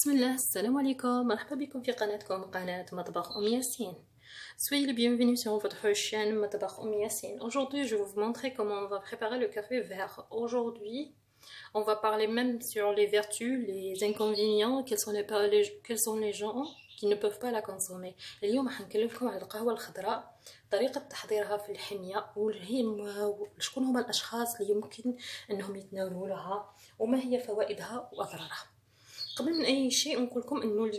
بسم الله السلام عليكم مرحبا بكم في قناتكم قناة مطبخ ياسين. Soyez les bienvenus sur votre chaîne مطبخ Yassine. Aujourd'hui je vais vous montrer comment on va préparer le café vert. Aujourd'hui on va parler même sur les vertus, les inconvénients, quels sont les gens qui ne peuvent pas la consommer. اليوم حنكلمكم على القهوة الخضراء، طريقة تحضيرها في الحمية، شكون هما الأشخاص اللي يمكن أنهم يتناولوها، وما هي فوائدها وأضرارها. قبل من أي شيء نقول لكم إنه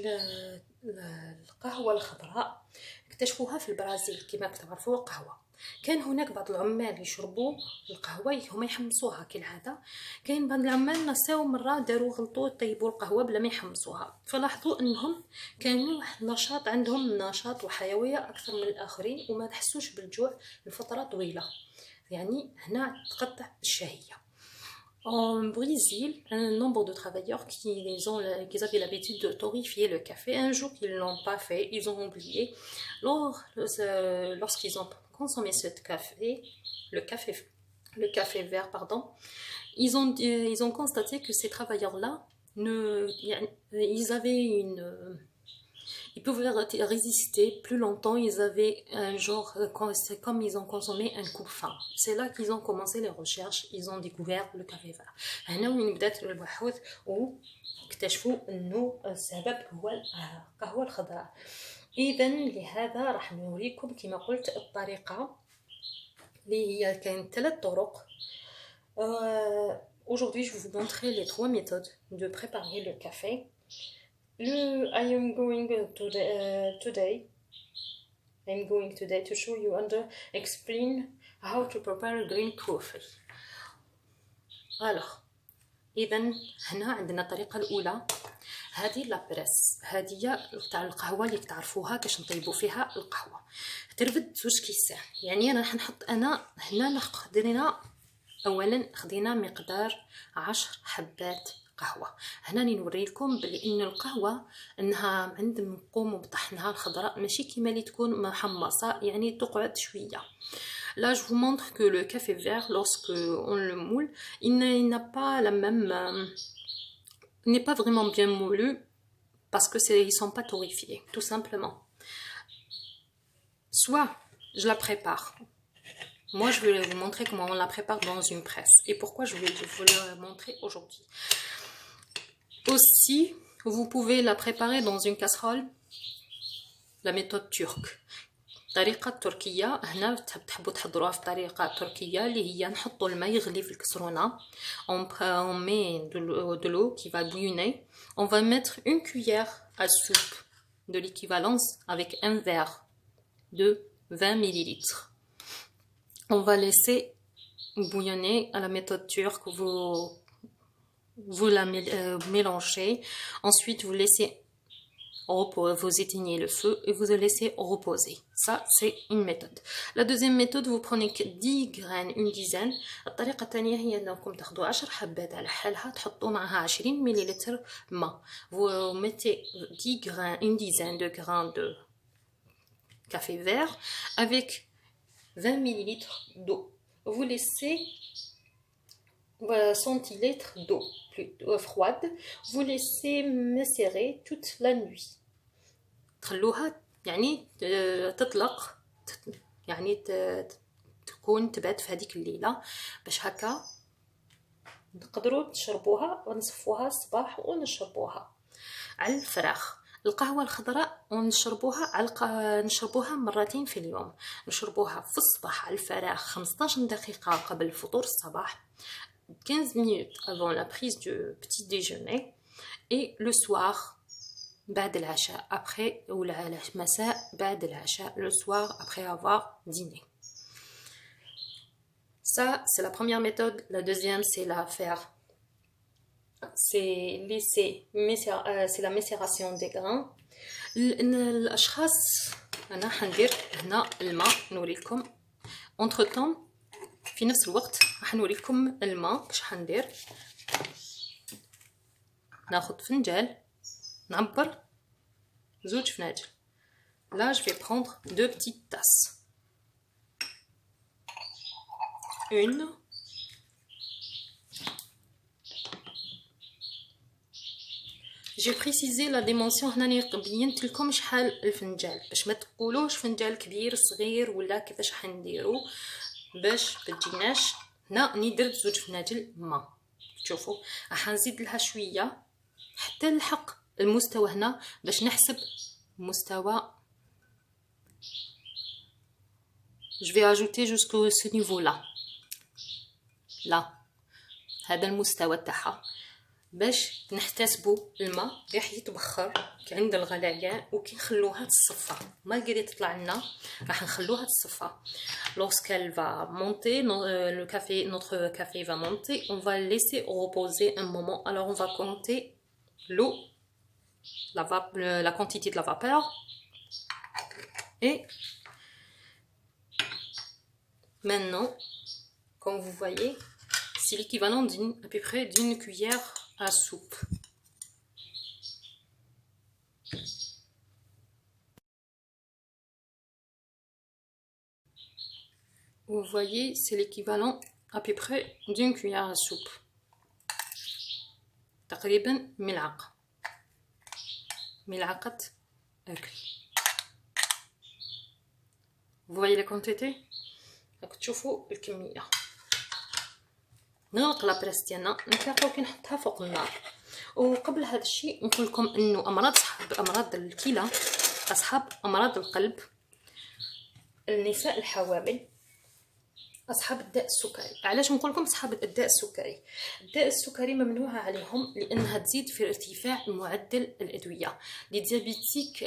القهوة الخضراء اكتشفوها في البرازيل. كما تعرفوا القهوة كان هناك بعض العمال يشربوا القهوة، هما يحمصوها كالعادة. كاين بعض العمال نساو مرة داروا غلطوا طيبوا القهوة بلا ما يحمصوها، فلاحظوا انهم كانوا نشاط، عندهم نشاط وحيوية اكثر من الاخرين، وما تحسوش بالجوع لفترة طويلة. يعني هنا تقطع الشهية. En Brésil, un nombre de travailleurs qui avaient l'habitude de torréfier le café, un jour qu'ils ne l'ont pas fait, ils ont oublié. Lorsqu'ils ont consommé le café vert, pardon, ils ont constaté que ces travailleurs-là, ils pouvaient résister plus longtemps. Ils avaient un genre, c'est comme ils ont consommé un coup de faim. C'est là qu'ils ont commencé les recherches. Ils ont découvert le café vert. هنا وين بدات البحوث واكتشفوا انه السبب هو القهوة الخضراء. اذا لهذا راح نوريكم كما قلت الطريقة اللي هي كاين 3 طرق. Aujourd'hui je vais vous montrer les 3 méthodes de préparer le café. I am going today to show you and explain how to prepare green coffee. Alors, إذا هنا عندنا الطريقة الأولى، هذه لابريس، هذه تاع القهوة اللي تعرفوها كاش نطيبوا فيها القهوة. ترفد 2 كيسان، يعني أنا راح نحط هنا أولا خدينا مقدار 10 حبات قهوة. هنا نوري لكم بان القهوة انها عندما نقوم بطحنها الخضراء ماشي كيما اللي تكون محمصة، يعني تقعد شوية. Là je vous montre que le café vert, lorsque on le moule, il n'a pas la même, n'est pas vraiment bien moulu parce que ils sont pas torréfiés, tout simplement. Soit je la prépare. Moi, je vais vous montrer comment on la prépare dans une presse et pourquoi je vais vous le montrer aujourd'hui. Aussi, vous pouvez la préparer dans une casserole, la méthode turque. الطريقة التركية هنا تحبوا تحضروها في الطريقة التركية اللي هي نحطوا الماء يغلي في الكسرونة. On met de l'eau qui va bouillonner. On va mettre une cuillère à soupe de l'équivalence avec un verre de 20 millilitres. On va laisser bouillonner à la méthode turque. Vous la mélangez, ensuite vous laissez reposer, vous éteignez le feu et vous le laissez reposer. Ça c'est une méthode. La deuxième méthode, vous prenez 10 graines, une dizaine. الطريقة الثانية هي انكم تاخذوا 10 حبات على حالها تحطوا معها 20 ملل ماء. Vous mettez 10 grains, une dizaine de grains de café vert avec 20 ml d'eau. Vous laissez 100 centilitres d'eau froide. Vous laissez macérer toute la nuit. تخلوها يعني تطلق، يعني تكون تبات في هذيك الليلة باش هكا نقدروا تشربوها ونصفوها الصباح ونشربوها على الفراخ. القهوة الخضراء نشربوها مرتين في اليوم. نشربوها في الصباح على الفراخ 15 دقيقة قبل فطور الصباح، 15 minutes avant la prise du petit déjeuner, et le soir بعد العشاء après, ou المساء بعد العشاء, le soir après avoir dîné. Ça c'est la première méthode. La deuxième c'est c'est la macération des grains. الاشخاص انا حندير هنا الماء نوريكم. entre temps في نفس الوقت راح نوريكم الماء كش حندير. ناخذ فنجال نعبر 2 فناجل. Là je vais prendre 2 petites tasses. Une جي بريسيزي لا ديمونسيون هناني بينت لكم شحال الفنجان باش ما تقولوش فنجان كبير صغير ولا كيفاش حنديرو باش بتجيناش. هنا راني درت 2 فناجل ما. شوفوا راح نزيد لها شويه حتى نلحق المستوى هنا باش نحسب مستوى. je vais ajouter jusqu'au ce niveau là هذا المستوى تاعها باش نحتسبوا الماء راح يتبخر عند الغليان وكي نخلوها تصفى ما قادره تطلع لنا راح نخلوها تصفى. lorsqu'elle va monter le café notre café va monter on va laisser reposer un moment. Alors on va compter l'eau la quantité de la vapeur et maintenant comme vous voyez c'est l'équivalent à peu près d'une cuillère à soupe. Vous voyez, c'est l'équivalent à peu près d'une cuillère à soupe. تقريبا ملعقة أكل. Vous voyez la quantité؟ راك تشوفوا الكمية. نغلق لابريس ديالنا نتلاقاو كي نحطها فوق النار. وقبل هذا الشيء نقول لكم انه امراض الكلى اصحاب امراض القلب النساء الحوامل اصحاب الداء السكري. علاش نقول لكم اصحاب الداء السكري؟ الداء السكري ممنوع عليهم لانها تزيد في ارتفاع معدل الادويه. لي ديابيتيك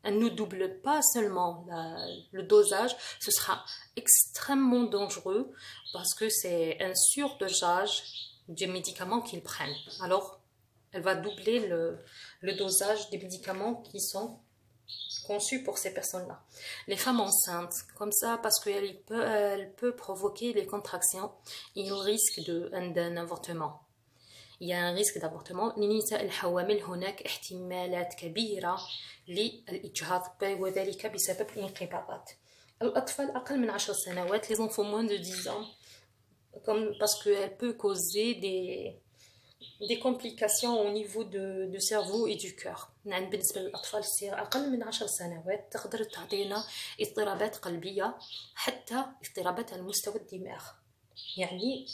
elle ne double pas seulement le dosage, ce sera extrêmement dangereux parce que c'est un surdosage des médicaments qu'ils prennent. Alors, elle va doubler le dosage des médicaments qui sont conçus pour ces personnes-là. Les femmes enceintes, comme ça, parce qu'elle peut provoquer les contractions, ils risquent d'un avortement. Il y a un risque d'avortement. للنساء الحوامل هناك احتمالات كبيرة للإجهاض وذلك بسبب الانقباضات. الأطفال أقل من 10 سنوات les enfants moins de 10 ans parce qu'elle peut causer des complications au niveau du cerveau et du cœur. بالنسبة للأطفال أقل من 10 سنوات تقدر تعطينا اضطرابات قلبية حتى اضطرابات على مستوى الدماغ يعني.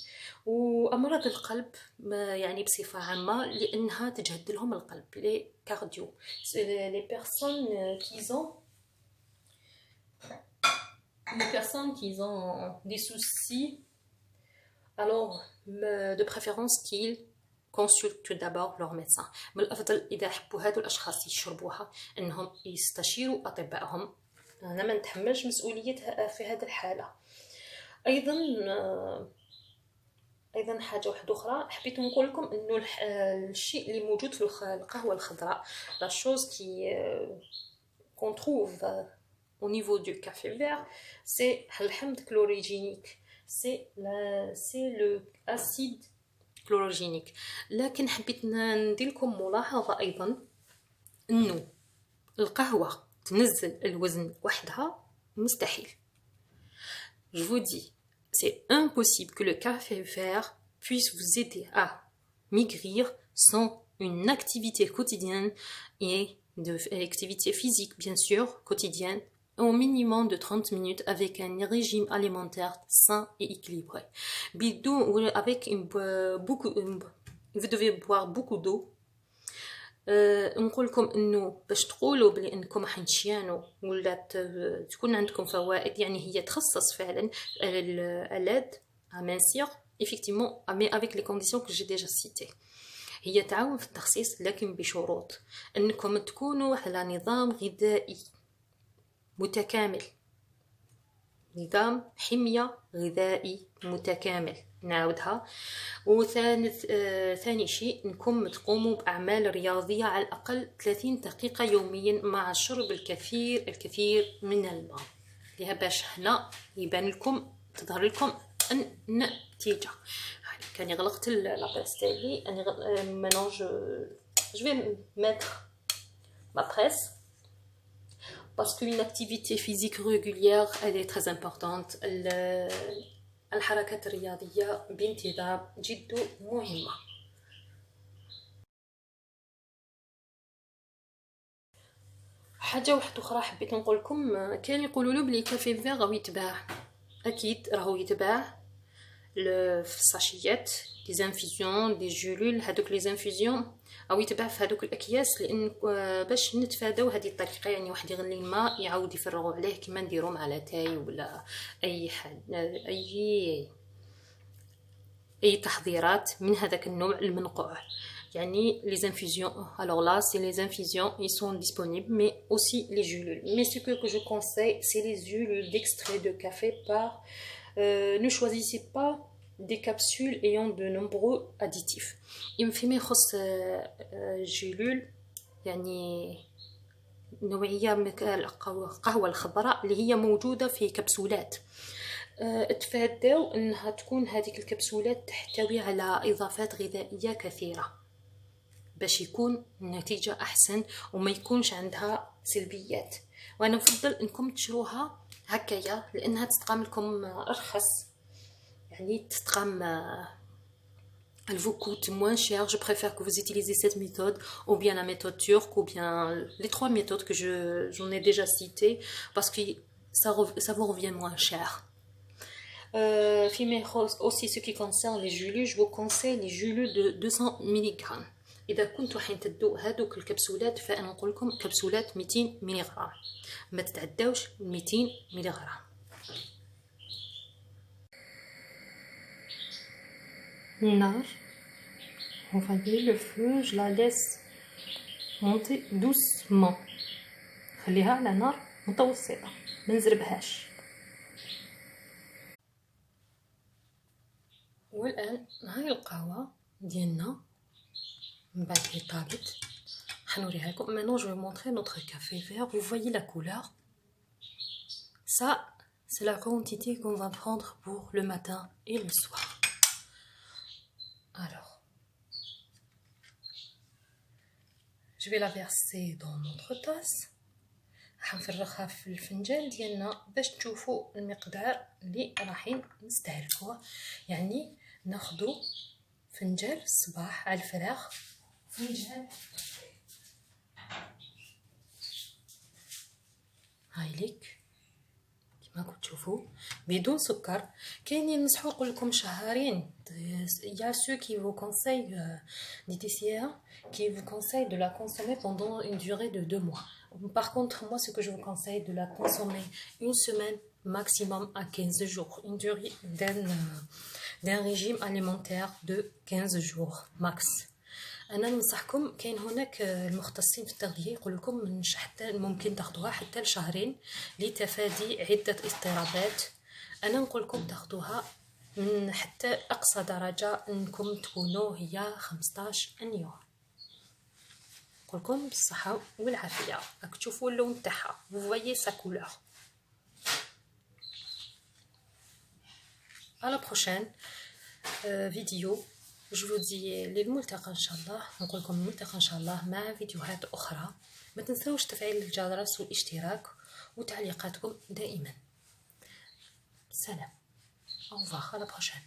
وأمراض القلب يعني بصفة عامة لأنها تجهد لهم القلب لي كارديو les personnes qui ont des soucis alors de préférence qu'ils consultent d'abord leur médecin. من الأفضل إذا حبوا هادو الأشخاص يشربوها أنهم يستشيروا أطبائهم. أنا ما نتحملش مسؤوليتها في هذه الحالة. ايضا حاجه واحده اخرى حبيت نقول لكم انه الشيء اللي موجود في القهوه الخضراء لا chose qui qu'on trouve au niveau du café vert c'est الحمض كلوريجينيك c'est le acide كلوروجينيك. لكن حبيت ندير لكم ملاحظه ايضا انه القهوه تنزل الوزن وحدها مستحيل. Je vous dis, c'est impossible que le café vert puisse vous aider à maigrir sans une activité quotidienne et de activité physique bien sûr quotidienne au minimum de 30 minutes avec un régime alimentaire sain et équilibré. Vous devez boire beaucoup d'eau. نقول لكم انه باش تقولوا بلي انكم حنشيانوا ولا تكون عندكم فوائد يعني هي تخصص فعلا الاد امانسير effectivement mais avec les conditions que j'ai déjà citées. هي تعاون في التخسيس لكن بشروط انكم تكونوا على نظام غذائي متكامل. نظام حمية غذائي متكامل نعاودها. ثاني شيء انكم تقوموا باعمال رياضيه على الاقل 30 دقيقه يوميا مع شرب الكثير من الماء لها باش هنا يبان لكم تظهر لكم النتيجه. كان غلقت لابريس تاعي اني مانون je vais mettre ma presse parce qu'une activité physique régulière elle est très importante. الحركات الرياضية بانتظام جد مهمة. حاجه واحده اخرى حبيت نقول لكم، كاين يقولوا له بلي كافي فيغ راهو يتباع. اكيد راهو يتباع في الساشيات، لي زانفيزيون لي جولول، هذوك لي زانفيزيون او يتباع في هذوك الاكياس، لان باش نتفاداو هذه الطريقه. يعني واحد يغلي الماء يعاود يفرغوا عليه كما نديرو مع لاتاي ولا اي حاجه، اي تحضيرات من هذاك النوع المنقوع. يعني les infusions, alors là c'est les infusions, ils sont disponibles, mais aussi les gélules. Mais ce que je conseille, c'est les gélules d'extrait de café par ne choisissez pas des capsules ayant de nombreux additifs. فيما يخص جيلول، يعني نوعية من القهوة الخضراء اللي هي موجودة في كبسولات، تفاداو انها تكون هذيك الكبسولات تحتوي على اضافات غذائيه كثيره باش يكون النتيجه احسن وما يكونش عندها سلبيات. وانا نفضل انكم تشروها هكايا لانها تتقام لكم ارخص، يعني تتقام elle vous coûte moins cher. Je préfère que vous utilisez cette méthode ou bien la méthode turque ou bien les trois méthodes que j'en ai déjà citées, parce que ça vous revient moins cher. Aussi ce qui concerne les gélules, je vous conseille les gélules de 200 mg. إذا كنتوا حين تدوا هذوك الكبسولات فأنا نقول لكم كبسولات 200 ملغ، ما تتعداوش 200 ملغ. النار، on va dire le feu, je la laisse monter doucement. خليها على نار متوسطة، ما نزربهاش. والآن هاي القهوة ديالنا من بعد هي طابت حنوريها لكم. Maintenant je vais montrer notre café vert. Vous voyez la couleur? Ça c'est la quantité qu'on va prendre pour le matin et le soir. Alors je vais la verser dans notre tasse. حنفرغها في الفنجان ديالنا باش تشوفوا المقدار اللي رايحين نستهلكوه. يعني ناخذوا فنجان الصباح على الفراغ، فنجان هايليك كما كنتوا تشوفوا بدون سكر. كاينين نصحوا نقول لكم شهرين. يا سو كي vous conseille diététicien qui vous conseille de la consommer pendant une durée de 2 mois. Par contre, moi ce que je vous conseille de la consommer une semaine maximum à 15 jours, une durée d'un régime alimentaire de 15 jours max. انا ننصحكم، كاين هناك المختصين في التغذيه يقول لكم من حتى ممكن تاخذوها حتى لشهرين لتفادي عده اضطرابات. انا نقول لكم تاخذوها من حتى اقصى درجه انكم تكونوا هي 15 يوم. نقول لكم بالصحه والعافيه. راك تشوفوا اللون تاعها، vous voyez sa couleur. à la prochaine vidéo. Je vous dis للملتقى ان شاء الله. نقول لكم الملتقى ان شاء الله مع فيديوهات اخرى. ما تنسوش تفعيل الجرس والاشتراك وتعليقاتكم دائما. سلام. au revoir à la prochaine.